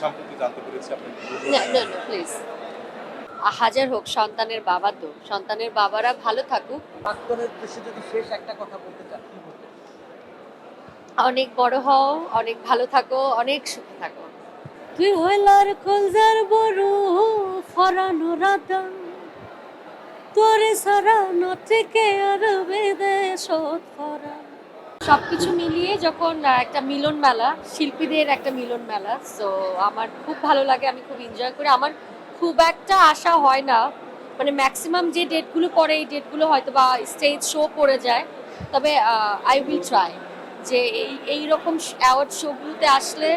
সম্প্রতি জানতে পেরেছি আপনি না না না প্লিজ, হাজার হোক সন্তানের বাবা, তো সন্তানের বাবারা ভালো থাকুক, প্রাক্তনের উদ্দেশ্যে যদি শেষ একটা কথা বলতে চান কি বলবেন? অনেক বড় হও, অনেক ভালো থাকো, অনেক সুখে থাকো। তুই হইলার কলজার বড় ফরানো রাধা, তোরে সারা নটিকে আর বিদেশত ফরা। সবকিছু মিলিয়ে যখন একটা মিলন মেলা, শিল্পীদের একটা মিলন মেলা, সো আমার খুব ভালো লাগে, আমি খুব এনজয় করি। আমার খুব একটা আশা হয় না, মানে ম্যাক্সিমাম যে ডেটগুলো পড়ে এই ডেটগুলো হয়তো বা স্টেজ শো পড়ে যায়, তবে আই উইল ট্রাই যে এই রকম অ্যাওয়ার্ড শোগুলোতে আসলে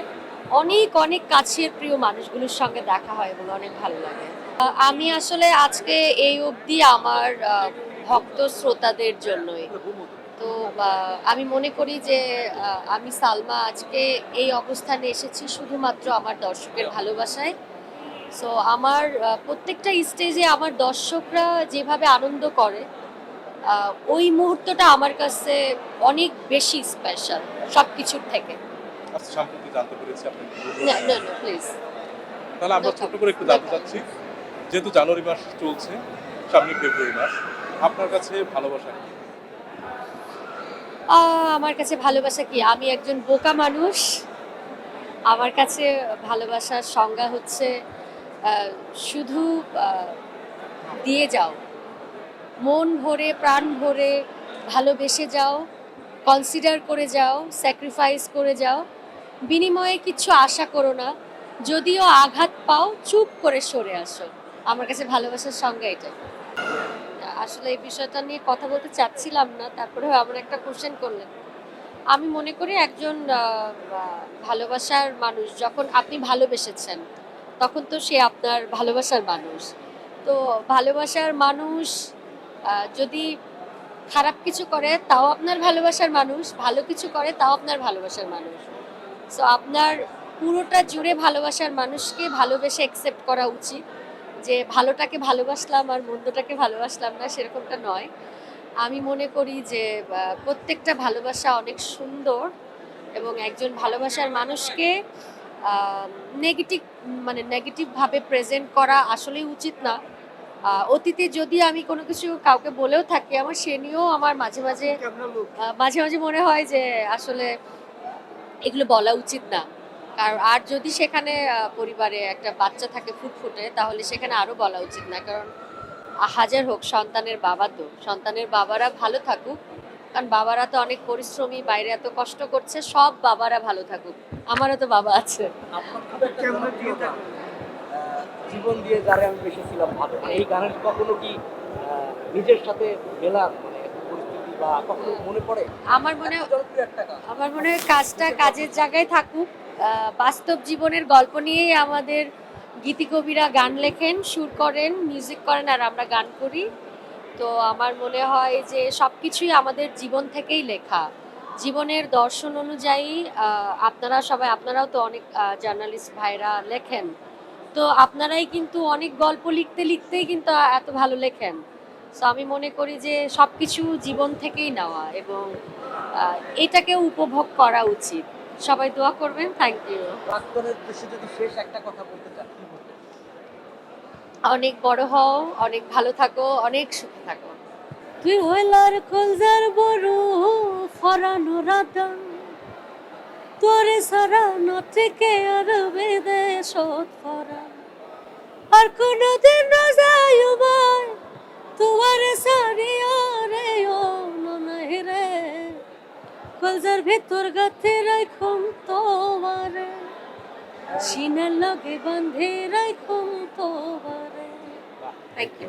অনেক অনেক কাছের প্রিয় মানুষগুলোর সঙ্গে দেখা হয় এবং অনেক ভালো লাগে। আমি আসলে আজকে এই অবধি আমার ভক্ত শ্রোতাদের জন্যই তো আমি মনে করি যে আমি সালমা আজকে এই অবস্থানে এসেছি শুধুমাত্র আমার দর্শকের ভালোবাসায়। সো আমার প্রত্যেকটা স্টেজে আমার দর্শকরা যেভাবে আনন্দ করে, ওই মুহূর্তটা আমার কাছে অনেক বেশি স্পেশাল সব কিছুর থেকে। আচ্ছা, সম্প্রতি জানতে পেরেছি আপনি না না না প্লিজ। তাহলে আমরা ছোট করে একটু জানতে চাচ্ছি, যেহেতু জানুয়ারি মাস চলছে, সামনে ফেব্রুয়ারি মাস, আপনার কাছে ভালোবাসা কি? আমার কাছে ভালোবাসা কি, আমি একজন বোকা মানুষ। আমার কাছে ভালোবাসার সংজ্ঞা হচ্ছে শুধু দিয়ে যাও, মন ভরে প্রাণ ভরে ভালোবেসে যাও, কনসিডার করে যাও, স্যাক্রিফাইস করে যাও, বিনিময়ে কিছু আশা করো না, যদিও আঘাত পাও চুপ করে সরে আসো। আমার কাছে ভালোবাসার সংজ্ঞা এটাই। আসলে এই বিষয়টা নিয়ে কথা বলতে চাচ্ছিলাম না, তারপরে আমার একটা কোশ্চেন করলেন। আমি মনে করি একজন ভালোবাসার মানুষ যখন আপনি ভালোবেসেছেন, তখন তো সে আপনার ভালোবাসার মানুষ। তো ভালোবাসার মানুষ যদি খারাপ কিছু করে তাও আপনার ভালোবাসার মানুষ, ভালো কিছু করে তাও আপনার ভালোবাসার মানুষ। সো আপনার পুরোটা জুড়ে ভালোবাসার মানুষকে ভালোবেসে অ্যাকসেপ্ট করা উচিত, যে ভালোটাকে ভালোবাসলাম আর মন্দটাকে ভালোবাসলাম না, সেরকমটা নয়। আমি মনে করি যে প্রত্যেকটা ভালোবাসা অনেক সুন্দর, এবং একজন ভালোবাসার মানুষকে নেগেটিভ, মানে নেগেটিভভাবে প্রেজেন্ট করা আসলেই উচিত না। অতীতে যদি আমি কোনো কিছু কাউকে বলেও থাকি, আমার সে নিয়েও আমার মাঝে মাঝে মাঝে মাঝে মনে হয় যে আসলে এগুলো বলা উচিত না। কারণ আর যদি সেখানে পরিবারে একটা বাচ্চা থাকে ফুটফুটে, তাহলে সেখানে আরও বলা উচিত না। কারণ হাজার হোক সন্তানের বাবা, তো সন্তানের বাবারা ভালো থাকুক, কারণ বাবারা তো অনেক পরিশ্রমী, বাইরে এত কষ্ট করছে, সব বাবারা ভালো থাকুক। আমারও তো বাবা আছে। আপনার খুব একটা জীবন দিয়ে যারে আমি বেসেছিলাম ভালো, মানে এই গানের কখনো কি নিজের সাথে মেলার মানে পরিস্থিতি বা কখনো মনে পড়ে? আমার মনে জনপ্রিয় একটা গান। আমার মনে হয় কাজটা কাজের জায়গায় থাকুক। বাস্তব জীবনের গল্প নিয়েই আমাদের গীতিকবিরা গান লেখেন, সুর করেন, মিউজিক করেন, আর আমরা গান করি। তো আমার মনে হয় যে সব কিছুই আমাদের জীবন থেকেই লেখা, জীবনের দর্শন অনুযায়ী। আপনারা সবাই, আপনারাও তো অনেক জার্নালিস্ট ভাইরা লেখেন, তো আপনারাই কিন্তু অনেক গল্প লিখতে লিখতেই কিন্তু এত ভালো লেখেন। সো আমি মনে করি যে সব কিছু জীবন থেকেই নেওয়া, এবং এটাকে উপভোগ করা উচিত। সবাই দোয়া করবেন। Thank you. প্রাক্তনের উদ্দেশ্যে যদি শেষ একটা কথা বলতে চান কি বলবেন? অনেক বড় হও, অনেক ভালো থাকো, অনেক সুখে থাকো। তুই হইলার কলজার বড় ফরানো রাধা, তোরে সারা নটিকে আর বিদেশত ফরা। আর কোনদিন না যাই ভাই তোমার সারিয়া রে, ও নাই রে, কলজার ভিতর গাথে রাখুম তোমারে, সিনার লগে বাঁধে রাখুম তোমারে। Thank you.